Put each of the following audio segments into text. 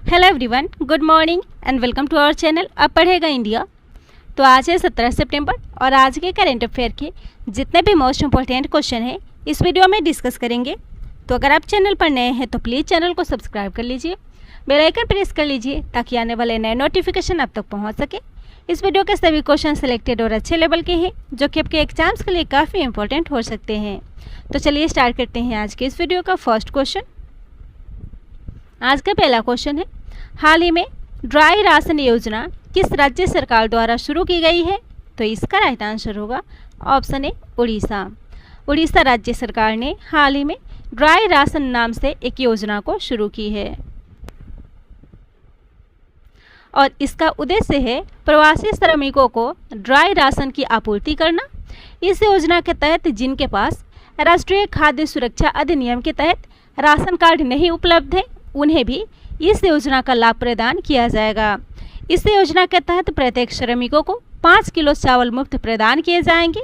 Hello everyone, good morning and welcome to our channel Ab Padhega India. तो आज है 17 सितंबर और आज के करंट अफेयर के जितने भी मोस्ट इंपॉर्टेंट क्वेश्चन हैं इस वीडियो में डिस्कस करेंगे। तो अगर आप चैनल पर नए हैं तो प्लीज़ चैनल को सब्सक्राइब कर लीजिए, बेल आइकन प्रेस कर लीजिए ताकि आने वाले नए नोटिफिकेशन आप तक पहुँच सके। इस वीडियो के सभी क्वेश्चन सिलेक्टेड और अच्छे लेवल के हैं जो कि आपके एग्जाम्स के लिए काफ़ी इंपॉर्टेंट हो सकते हैं। तो चलिए स्टार्ट करते हैं आज के इस वीडियो का फर्स्ट क्वेश्चन। आज का पहला क्वेश्चन है, हाल ही में ड्राई राशन योजना किस राज्य सरकार द्वारा शुरू की गई है? तो इसका राइट आंसर होगा ऑप्शन ए उड़ीसा। उड़ीसा राज्य सरकार ने हाल ही में ड्राई राशन नाम से एक योजना को शुरू की है और इसका उद्देश्य है प्रवासी श्रमिकों को ड्राई राशन की आपूर्ति करना। इस योजना के तहत जिनके पास राष्ट्रीय खाद्य सुरक्षा अधिनियम के तहत राशन कार्ड नहीं उपलब्ध है उन्हें भी इस योजना का लाभ प्रदान किया जाएगा। इस योजना के तहत प्रत्येक श्रमिकों को 5 किलो चावल मुफ्त प्रदान किए जाएंगे।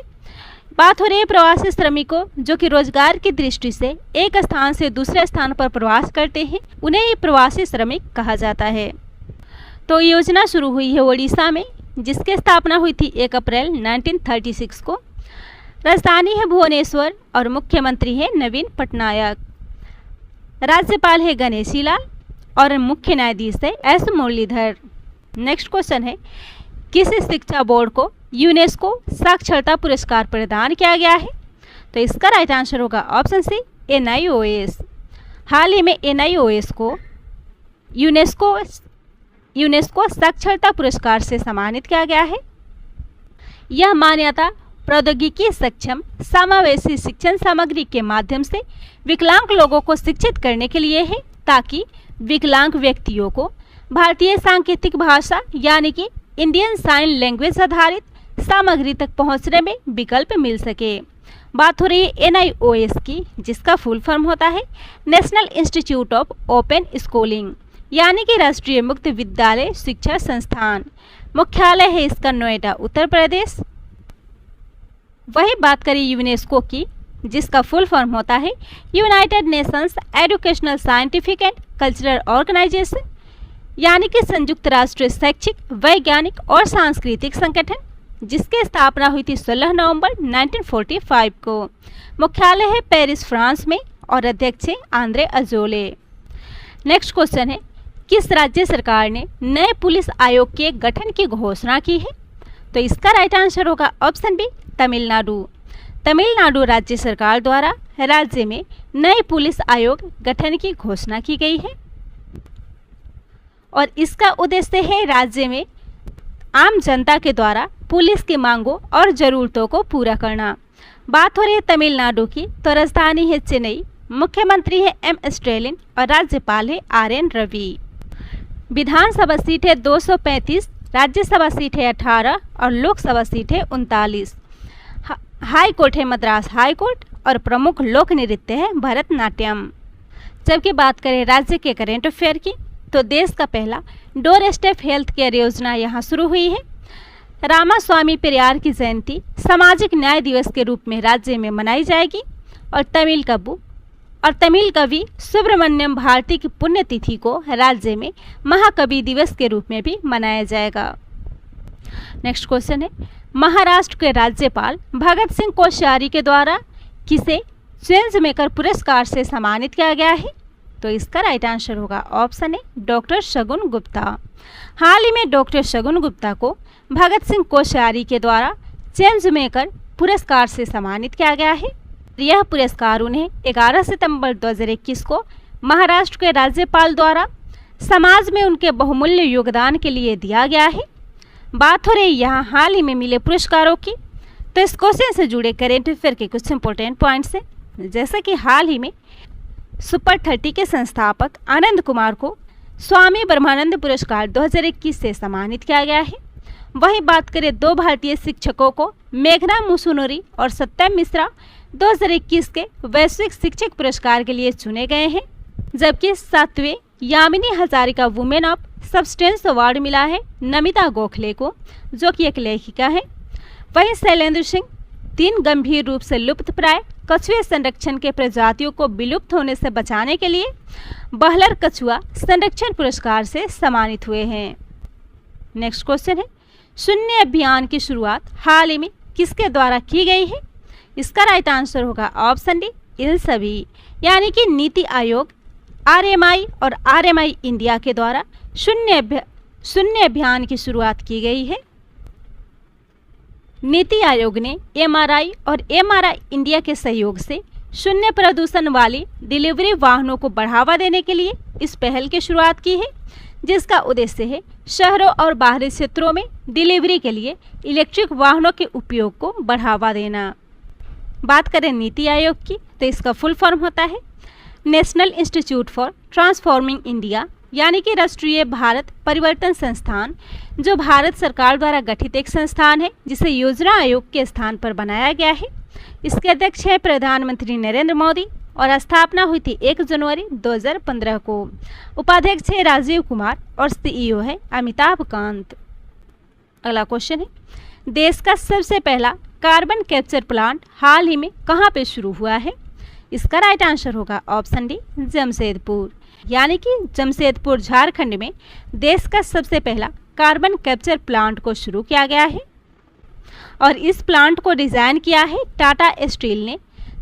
बात हो रही है प्रवासी श्रमिकों जो कि रोजगार की दृष्टि से एक स्थान से दूसरे स्थान पर प्रवास करते हैं, उन्हें ही प्रवासी श्रमिक कहा जाता है। तो योजना शुरू हुई है उड़ीसा में, जिसकी स्थापना हुई थी 1 अप्रैल 1936 को। राजधानी है भुवनेश्वर और मुख्यमंत्री है नवीन पटनायक। राज्यपाल है गणेशी लाल और मुख्य न्यायाधीश है एस मुरलीधर। नेक्स्ट क्वेश्चन है, किस शिक्षा बोर्ड को यूनेस्को साक्षरता पुरस्कार प्रदान किया गया है? तो इसका राइट आंसर होगा ऑप्शन सी NIOS। हाल ही में NIOS को यूनेस्को साक्षरता पुरस्कार से सम्मानित किया गया है। यह मान्यता प्रौद्योगिकी सक्षम समावेशी शिक्षण सामग्री के माध्यम से विकलांग लोगों को शिक्षित करने के लिए है ताकि विकलांग व्यक्तियों को भारतीय सांकेतिक भाषा यानी कि इंडियन साइन लैंग्वेज आधारित सामग्री तक पहुंचने में विकल्प मिल सके। बात हो रही है NIOS की, जिसका फुल फॉर्म होता है national institute of open schooling यानी कि राष्ट्रीय मुक्त विद्यालय शिक्षा संस्थान। मुख्यालय है इसका नोएडा, उत्तर प्रदेश। वही बात करें यूनेस्को की, जिसका फुल फॉर्म होता है United Nations Educational Scientific and Cultural Organization यानी कि संयुक्त राष्ट्र शैक्षिक वैज्ञानिक और सांस्कृतिक संगठन, जिसकी स्थापना हुई थी 16 नवंबर 1945 को। मुख्यालय है पेरिस, फ्रांस में और अध्यक्ष है आंद्रे अजोले। नेक्स्ट क्वेश्चन है, किस राज्य सरकार ने नए पुलिस आयोग के गठन की घोषणा की है? तो इसका राइट आंसर होगा ऑप्शन बी तमिलनाडु। तमिलनाडु राज्य सरकार द्वारा राज्य में नए पुलिस आयोग गठन की घोषणा की गई है और इसका उद्देश्य है राज्य में आम जनता के द्वारा पुलिस की मांगों और ज़रूरतों को पूरा करना। बात हो रही है तमिलनाडु की, तो राजधानी है चेन्नई, मुख्यमंत्री है M स्टैलिन और राज्यपाल है RN रवि। विधानसभा सीट है 235, राज्यसभा सीट है 18 और लोकसभा सीट है 39। हाई कोर्ट है मद्रास हाई कोर्ट और प्रमुख लोक नृत्य है भरतनाट्यम। जबकि बात करें राज्य के करंट अफेयर की, तो देश का पहला डोर स्टेप हेल्थ केयर योजना यहाँ शुरू हुई है। रामास्वामी पेरियार की जयंती सामाजिक न्याय दिवस के रूप में राज्य में मनाई जाएगी और तमिल कवि सुब्रमण्यम भारती की पुण्यतिथि को राज्य में महाकवि दिवस के रूप में भी मनाया जाएगा। नेक्स्ट क्वेश्चन है, महाराष्ट्र के राज्यपाल भगत सिंह कोश्यारी के द्वारा किसे चेंज मेकर पुरस्कार से सम्मानित किया गया है? तो इसका राइट आंसर होगा ऑप्शन ए डॉक्टर शगुन गुप्ता। हाल ही में डॉक्टर शगुन गुप्ता को भगत सिंह कोश्यारी के द्वारा चेंज मेकर पुरस्कार से सम्मानित किया गया है। यह पुरस्कार उन्हें 11 सितंबर 2021 को महाराष्ट्र के राज्यपाल द्वारा समाज में उनके बहुमूल्य योगदान के लिए दिया गया है। बात हो रही यहाँ हाल ही में मिले पुरस्कारों की, तो इस क्वेश्चन से जुड़े करंट अफेयर के कुछ इंपॉर्टेंट पॉइंट्स हैं, जैसे कि हाल ही में सुपर 30 के संस्थापक आनंद कुमार को स्वामी ब्रह्मानंद पुरस्कार 2021 से सम्मानित किया गया है। वहीं बात करें 2 भारतीय शिक्षकों को मेघना मुसुनुरी और सत्यम मिश्रा 2021 के वैश्विक शिक्षक पुरस्कार के लिए चुने गए हैं। जबकि 7वें Yamini Hazarika women of substance award मिला है नमिता गोखले को, जो कि एक लेखिका है। वहीं शैलेंद्र सिंह 3 गंभीर रूप से लुप्तप्राय कछुए संरक्षण के प्रजातियों को विलुप्त होने से बचाने के लिए बहलर कछुआ संरक्षण पुरस्कार से सम्मानित हुए हैं। नेक्स्ट क्वेश्चन है, शून्य अभियान की शुरुआत हाल ही में किसके द्वारा की गई है? इसका राइट आंसर होगा ऑप्शन डी, इन सभी, यानी कि नीति आयोग, आरएमआई और आरएमआई इंडिया के द्वारा शून्य अभियान की शुरुआत की गई है। नीति आयोग ने एमआरआई और एमआरआई इंडिया के सहयोग से शून्य प्रदूषण वाली डिलीवरी वाहनों को बढ़ावा देने के लिए इस पहल की शुरुआत की है, जिसका उद्देश्य है शहरों और बाहरी क्षेत्रों में डिलीवरी के लिए इलेक्ट्रिक वाहनों के उपयोग को बढ़ावा देना। बात करें नीति आयोग की तो इसका फुल फॉर्म होता है national institute for transforming India, यानी कि राष्ट्रीय भारत परिवर्तन संस्थान, जो भारत सरकार द्वारा गठित एक संस्थान है जिसे योजना आयोग के स्थान पर बनाया गया है। इसके अध्यक्ष है प्रधानमंत्री नरेंद्र मोदी और स्थापना हुई थी 1 जनवरी 2015 को। उपाध्यक्ष है राजीव कुमार और सीईओ है अमिताभ कांत। अगला क्वेश्चन है, देश का सबसे पहला कार्बन कैप्चर प्लांट हाल ही में कहाँ पे शुरू हुआ है? इसका राइट आंसर होगा ऑप्शन डी, जमशेदपुर, यानी कि जमशेदपुर झारखंड में देश का सबसे पहला कार्बन कैप्चर प्लांट को शुरू किया गया है। और इस प्लांट को डिज़ाइन किया है टाटा स्टील ने,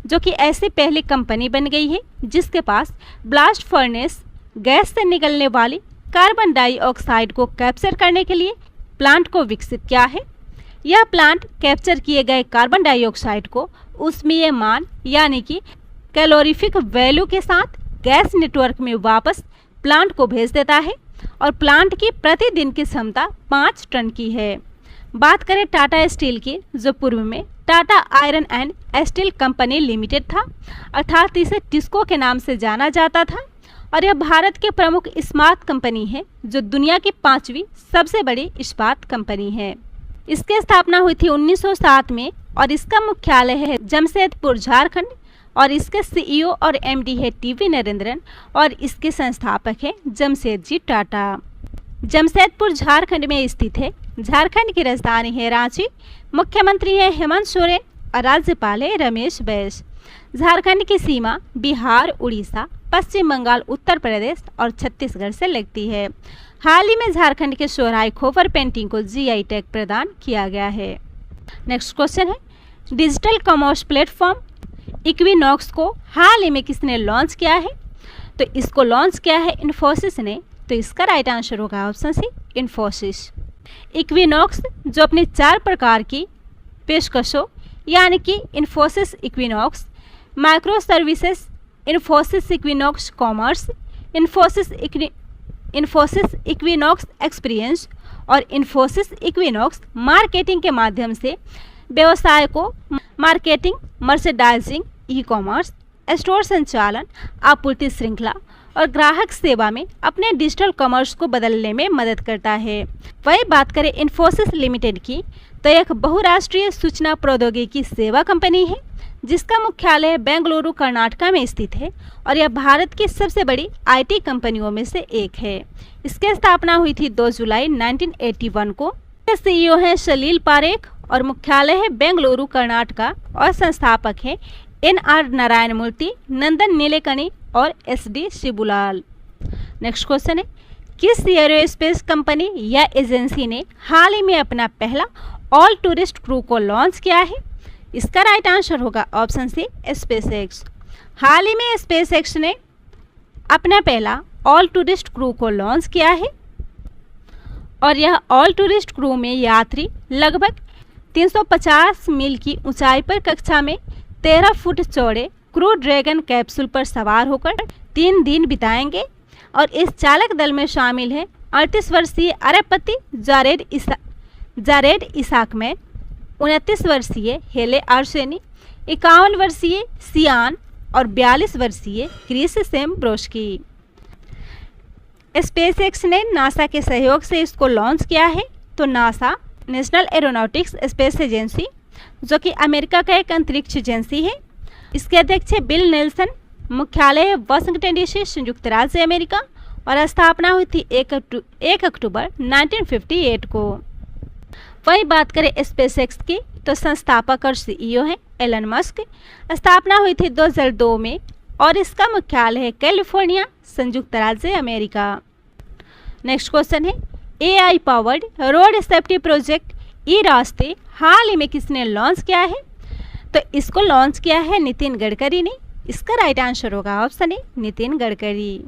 जो कि ऐसी पहली कंपनी बन गई है जिसके पास ब्लास्ट फर्नेस गैस से निकलने वाली कार्बन डाइऑक्साइड को कैप्चर करने के लिए प्लांट को विकसित किया है। यह प्लांट कैप्चर किए गए कार्बन डाइऑक्साइड को ऊष्मीय मान यानी कि कैलोरीफिक वैल्यू के साथ गैस नेटवर्क में वापस प्लांट को भेज देता है और प्लांट की प्रतिदिन की क्षमता 5 टन की है। बात करें टाटा स्टील की, जो पूर्व में Tata iron and steel company limited था, अर्थात इसे टिस्को के नाम से जाना जाता था और यह भारत के प्रमुख इस्पात कंपनी है, जो दुनिया की 5वीं सबसे बड़ी इस्पात कंपनी है। इसकी स्थापना हुई थी 1907 में और इसका मुख्यालय है जमशेदपुर झारखंड और इसके सीईओ और एमडी है टीवी नरेंद्रन और इसके संस्थापक है जमशेदजी टाटा। जमशेदपुर झारखंड में स्थित है। झारखंड की राजधानी है रांची। मुख्यमंत्री है हेमंत सोरेन और राज्यपाल है रमेश बैस। झारखंड की सीमा बिहार, उड़ीसा, पश्चिम बंगाल, उत्तर प्रदेश और छत्तीसगढ़ से लगती है। हाल ही में झारखंड के सोहराय खोपर पेंटिंग को जीआई टैग प्रदान किया गया है। नेक्स्ट क्वेश्चन है, डिजिटल कॉमर्स प्लेटफॉर्म इक्विनॉक्स को हाल ही में किसने लॉन्च किया है? तो इसको लॉन्च किया है इन्फोसिस ने, तो इसका राइट आंसर होगा ऑप्शन सी, इन्फोसिस। इक्विनॉक्स जो अपनी 4 प्रकार की पेशकशों यानी कि Infosys equinox, micro services, Infosys equinox commerce, Infosys equinox experience और इन्फोसिस इक्विनॉक्स मार्केटिंग के माध्यम से व्यवसाय को marketing, merchandising, e commerce, store संचालन, आपूर्ति श्रृंखला और ग्राहक सेवा में अपने डिजिटल कॉमर्स को बदलने में मदद करता है। वही बात करें इन्फोसिस लिमिटेड की, तो एक बहुराष्ट्रीय सूचना प्रौद्योगिकी सेवा कंपनी है जिसका मुख्यालय बेंगलुरु कर्नाटका में स्थित है और यह भारत की सबसे बड़ी आईटी कंपनियों में से एक है। इसकी स्थापना हुई थी 2 जुलाई 1981 को। सीईओ है सलील पारेख और मुख्यालय है बेंगलुरु कर्नाटका और संस्थापक है NR नारायण मूर्ति, नंदन नीलेकणी और SD शिबुलाल। नेक्स्ट क्वेश्चन है, किस एरोस्पेस कंपनी या एजेंसी ने हाल ही में अपना पहला ऑल टूरिस्ट क्रू को लॉन्च किया है? इसका राइट आंसर होगा ऑप्शन सी, स्पेसएक्स। हाल ही में स्पेसएक्स ने अपना पहला ऑल टूरिस्ट क्रू को लॉन्च किया है और यह ऑल टूरिस्ट क्रू में यात्री लगभग 350 मील की ऊंचाई पर कक्षा में 13 फुट चौड़े क्रू ड्रैगन कैप्सूल पर सवार होकर 3 दिन बिताएंगे और इस चालक दल में शामिल हैं 38 वर्षीय अरबपति जारेड इसाकमैन, 29 वर्षीय हेले आर्सेनी, 51 वर्षीय सियान और 42 वर्षीय क्रिस सेम्ब्रोस्की। स्पेसएक्स ने नासा के सहयोग से इसको लॉन्च किया है। तो NASA national aeronautics space agency, जो कि अमेरिका का एक अंतरिक्ष एजेंसी है, इसके अध्यक्ष है बिल नेल्सन। मुख्यालय है वाशिंगटन डीसी, संयुक्त राज्य अमेरिका और स्थापना हुई थी 1 अक्टूबर 1958 को। वही बात करें स्पेसएक्स की, तो संस्थापक और सीईओ हैं एलन मस्क। स्थापना हुई थी 2002 में और इसका मुख्यालय है कैलिफोर्निया, संयुक्त राज्य अमेरिका। नेक्स्ट क्वेश्चन है AI powered road safety project ई रास्ते हाल ही में किसने लॉन्च किया है? तो इसको लॉन्च किया है नितिन गडकरी ने। इसका राइट आंसर होगा ऑप्शन ए नितिन गडकरी।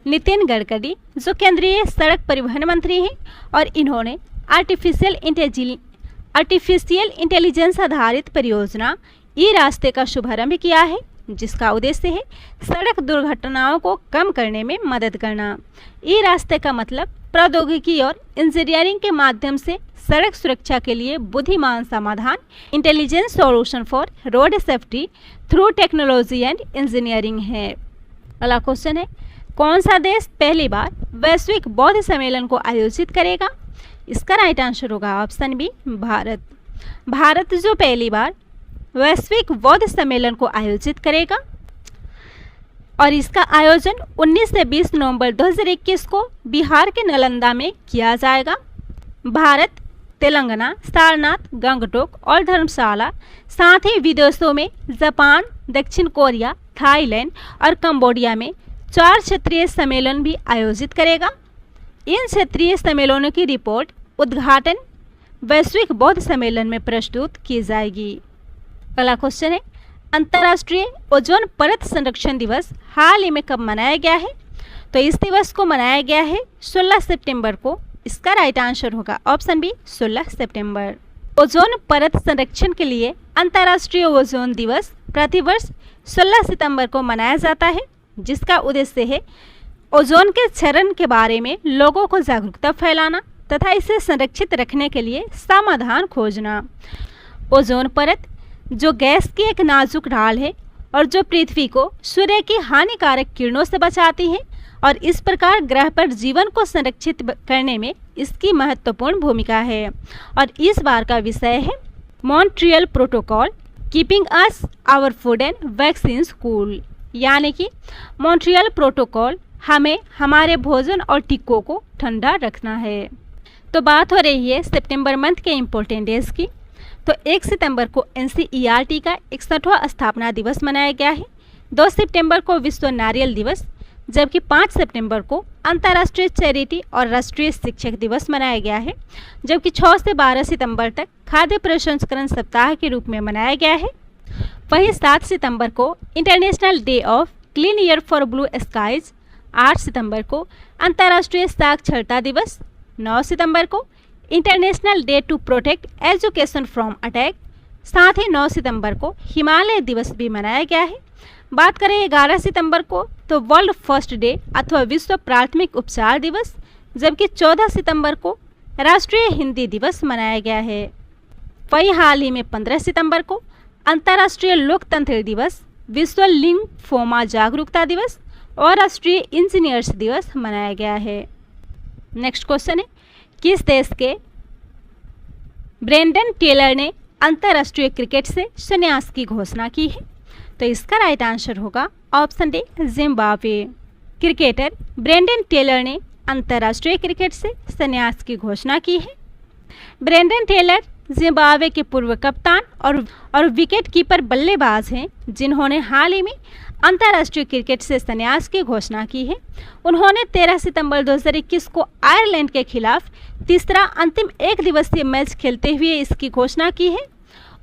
नितिन गडकरी जो केंद्रीय सड़क परिवहन मंत्री हैं और इन्होंने आर्टिफिशियल इंटेलिजेंस आधारित परियोजना ई रास्ते का शुभारंभ किया है, जिसका उद्देश्य है सड़क दुर्घटनाओं को कम करने में मदद करना। ई रास्ते का मतलब प्रौद्योगिकी और इंजीनियरिंग के माध्यम से सड़क सुरक्षा के लिए बुद्धिमान समाधान, intelligent solution for road safety through technology and engineering है। अगला क्वेश्चन है कौन सा देश पहली बार वैश्विक बौद्ध सम्मेलन को आयोजित करेगा? इसका राइट आंसर होगा ऑप्शन बी भारत। भारत जो पहली बार वैश्विक बौद्ध सम्मेलन को आयोजित करेगा और इसका आयोजन 19 से 20 नवंबर 2021 को बिहार के नालंदा में किया जाएगा। भारत, तेलंगाना, सारनाथ, गंगटोक और धर्मशाला, साथ ही विदेशों में जापान, दक्षिण कोरिया, थाईलैंड और कंबोडिया में 4 क्षेत्रीय सम्मेलन भी आयोजित करेगा। इन क्षेत्रीय सम्मेलनों की रिपोर्ट उद्घाटन वैश्विक बौद्ध सम्मेलन में प्रस्तुत की जाएगी। अगला क्वेश्चन है अंतर्राष्ट्रीय ओजोन परत संरक्षण दिवस हाल ही में कब मनाया गया है? तो इस दिवस को मनाया गया है 16 सितंबर को। इसका राइट आंसर होगा ऑप्शन बी 16 सितंबर। ओजोन परत संरक्षण के लिए अंतर्राष्ट्रीय ओजोन दिवस प्रतिवर्ष 16 सितंबर को मनाया जाता है, जिसका उद्देश्य है ओजोन के क्षरण के बारे में लोगों को जागरूकता फैलाना तथा इसे संरक्षित रखने के लिए समाधान खोजना। ओजोन परत जो गैस की एक नाजुक ढाल है और जो पृथ्वी को सूर्य की हानिकारक किरणों से बचाती है और इस प्रकार ग्रह पर जीवन को संरक्षित करने में इसकी महत्वपूर्ण भूमिका है। और इस बार का विषय है Montreal Protocol keeping us our food and vaccines cool, यानी कि मॉन्ट्रियल प्रोटोकॉल हमें हमारे भोजन और टीकों को ठंडा रखना है। तो बात हो रही है सितंबर मंथ के इम्पोर्टेंट डेज की। तो 1 सितंबर को NCERT का 61वां स्थापना दिवस मनाया गया है। 2 सितंबर को विश्व नारियल दिवस, जबकि 5 सितंबर को अंतर्राष्ट्रीय चैरिटी और राष्ट्रीय शिक्षक दिवस मनाया गया है, जबकि 6 से 12 सितंबर तक खाद्य प्रसंस्करण सप्ताह के रूप में मनाया गया है। वहीं 7 सितंबर को international day of clean air for blue skies, 8 सितंबर को अंतर्राष्ट्रीय साक्षरता दिवस, 9 सितंबर को international day to protect education from attack, साथ ही 9 सितंबर को हिमालय दिवस भी मनाया गया है। बात करें 11 सितंबर को तो वर्ल्ड फर्स्ट डे अथवा विश्व प्राथमिक उपचार दिवस, जबकि 14 सितंबर को राष्ट्रीय हिंदी दिवस मनाया गया है। वहीं हाल ही में 15 सितंबर को अंतर्राष्ट्रीय लोकतंत्र दिवस, विश्व लिम्फोमा जागरूकता दिवस और राष्ट्रीय इंजीनियर्स दिवस मनाया गया है। नेक्स्ट क्वेश्चन है किस देश के ब्रेंडन टेलर ने अंतर्राष्ट्रीय क्रिकेट से संन्यास की घोषणा की है? तो इसका राइट आंसर होगा option D Zimbabwe. Cricketer Brendan Taylor ने अंतर्राष्ट्रीय क्रिकेट से संन्यास की घोषणा की है। ब्रेंडन टेलर जिम्बाब्वे के पूर्व कप्तान और विकेट कीपर बल्लेबाज हैं, जिन्होंने हाल ही में अंतर्राष्ट्रीय क्रिकेट से संन्यास की घोषणा की है। उन्होंने 13 सितंबर 2021 को आयरलैंड के खिलाफ तीसरा अंतिम एक दिवसीय मैच खेलते हुए इसकी घोषणा की है।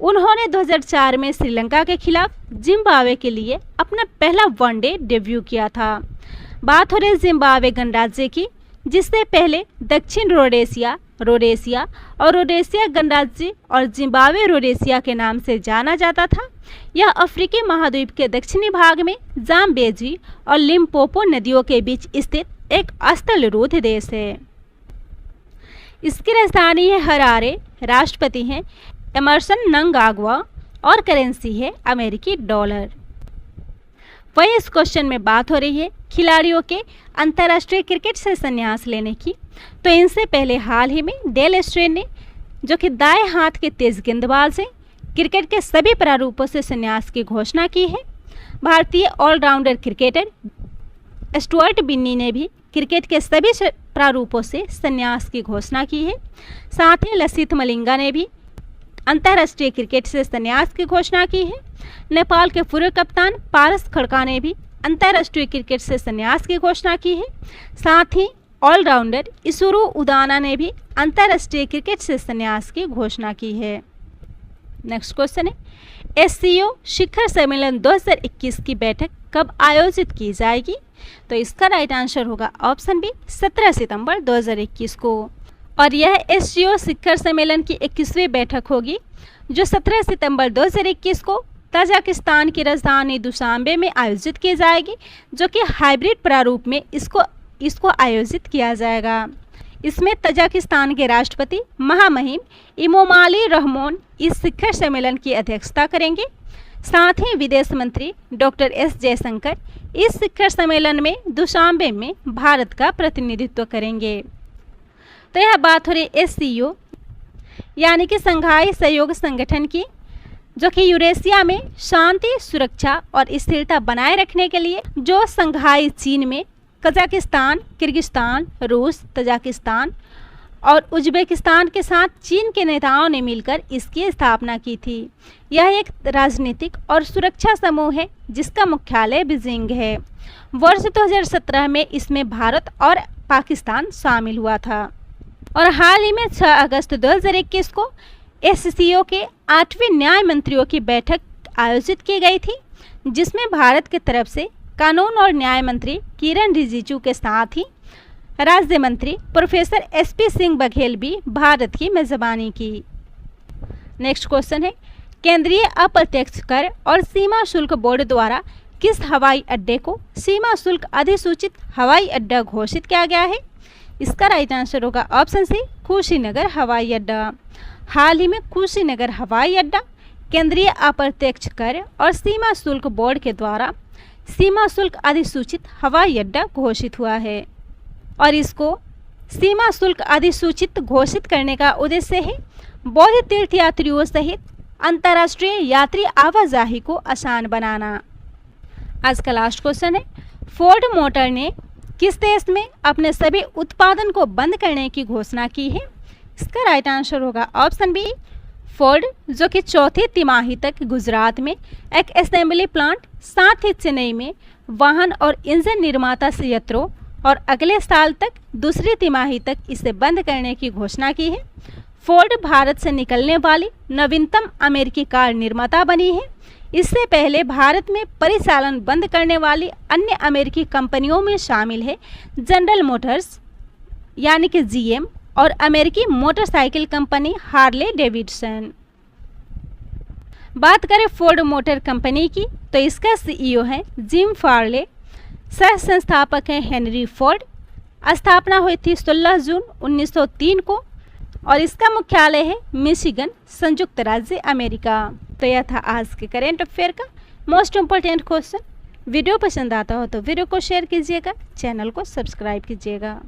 उन्होंने 2004 में श्रीलंका के खिलाफ जिम्बाब्वे के लिए अपना पहला वनडे डेब्यू किया था। बात हो रही जिम्बाब्वे गणराज्य की, जिससे पहले दक्षिण रोडेशिया और रोडेशिया गणराज्य और जिम्बाब्वे रोडेशिया के नाम से जाना जाता था। यह अफ्रीकी महाद्वीप के दक्षिणी भाग में जाम्बेजी और लिम्पोपो नदियों के बीच स्थित एक स्थलरूद्ध देश है। इसकी राजधानी है हरारे, राष्ट्रपति हैं एमरसन नंगाग्वा और करेंसी है अमेरिकी डॉलर। वही इस क्वेश्चन में बात हो रही है खिलाड़ियों के अंतर्राष्ट्रीय क्रिकेट से संन्यास लेने की। तो इनसे पहले हाल ही में डेल स्ट्रेन ने, जो कि दाएं हाथ के तेज गेंदबाज हैं, क्रिकेट के सभी प्रारूपों से संन्यास की घोषणा की है। भारतीय ऑलराउंडर क्रिकेटर स्टुअर्ट बिन्नी ने भी क्रिकेट के सभी प्रारूपों से संन्यास की घोषणा की है। साथ ही लसित मलिंगा ने भी अंतर्राष्ट्रीय क्रिकेट से संन्यास की घोषणा की है। नेपाल के पूर्व कप्तान पारस खड्का ने भी अंतर्राष्ट्रीय क्रिकेट से संन्यास की घोषणा की है। साथ ही ऑलराउंडर इसुरु उदाना ने भी अंतर्राष्ट्रीय क्रिकेट से संन्यास की घोषणा की है। नेक्स्ट क्वेश्चन है, SCO शिखर सम्मेलन 2021 की बैठक कब आयोजित की जाएगी? तो इसका राइट आंसर होगा ऑप्शन बी 17 सितंबर 2021 को। और यह SCO शिखर सम्मेलन की 21वीं बैठक होगी जो 17 सितंबर 2021 को तजाकिस्तान की राजधानी दुशांबे में आयोजित की जाएगी, जो कि हाइब्रिड प्रारूप में इसको आयोजित किया जाएगा। इसमें तजाकिस्तान के राष्ट्रपति महामहिम इमोमाली रहमोन इस शिखर सम्मेलन की अध्यक्षता करेंगे। साथ ही विदेश मंत्री डॉक्टर S जयशंकर इस शिखर सम्मेलन में दुशांबे में भारत का प्रतिनिधित्व करेंगे। तो यह बात हो रही SCO यानी कि संघाई सहयोग संगठन की, जो कि यूरेशिया में शांति, सुरक्षा और स्थिरता बनाए रखने के लिए जो संघाई चीन में कजाकिस्तान, किर्गिस्तान, रूस, तजाकिस्तान और उज्बेकिस्तान के साथ चीन के नेताओं ने मिलकर इसकी स्थापना की थी। यह एक राजनीतिक और सुरक्षा समूह है जिसका मुख्यालय बीजिंग है। वर्ष 2017 में इसमें भारत और पाकिस्तान शामिल हुआ था। और हाल ही में 6 अगस्त 2021 को SCO के 8वें न्याय मंत्रियों की बैठक आयोजित की गई थी, जिसमें भारत की तरफ से कानून और न्याय मंत्री किरण रिजिजू के साथ ही राज्य मंत्री प्रोफेसर SP सिंह बघेल भी भारत की मेजबानी की। नेक्स्ट क्वेश्चन है, केंद्रीय अप्रत्यक्ष कर और सीमा शुल्क बोर्ड द्वारा किस हवाई अड्डे को सीमा शुल्क अधिसूचित हवाई अड्डा घोषित किया गया है? इसका राइट आंसर होगा ऑप्शन सी कुशीनगर हवाई अड्डा। हाल ही में कुशीनगर हवाई अड्डा केंद्रीय अप्रत्यक्ष कर और सीमा शुल्क बोर्ड के द्वारा सीमा शुल्क अधिसूचित हवाई अड्डा घोषित हुआ है। और इसको सीमा शुल्क अधिसूचित घोषित करने का उद्देश्य है बौद्ध तीर्थयात्रियों सहित अंतर्राष्ट्रीय यात्री आवाजाही को आसान बनाना। आज का लास्ट क्वेश्चन है, फोर्ड मोटर ने किस देश में अपने सभी उत्पादन को बंद करने की घोषणा की है? इसका राइट आंसर होगा ऑप्शन बी फोर्ड, जो कि चौथी तिमाही तक गुजरात में एक असेंबली प्लांट, साथ ही चेन्नई में वाहन और इंजन निर्माता संयंत्रों और अगले साल तक दूसरी तिमाही तक इसे बंद करने की घोषणा की है। फोर्ड भारत से निकलने वाली नवीनतम अमेरिकी कार निर्माता बनी है। इससे पहले भारत में परिचालन बंद करने वाली अन्य अमेरिकी कंपनियों में शामिल है जनरल मोटर्स यानी कि GM और अमेरिकी मोटरसाइकिल कंपनी हार्ले डेविडसन। बात करें फोर्ड मोटर कंपनी की तो इसका CEO है जिम फार्ले, सह संस्थापक हैं हेनरी फोर्ड। स्थापना हुई थी 16 जून 1903 को और इसका मुख्यालय है मिशिगन, संयुक्त राज्य अमेरिका। तो यह था आज के करेंट अफेयर का मोस्ट इम्पोर्टेंट क्वेश्चन। वीडियो पसंद आता हो तो वीडियो को शेयर कीजिएगा, चैनल को सब्सक्राइब कीजिएगा।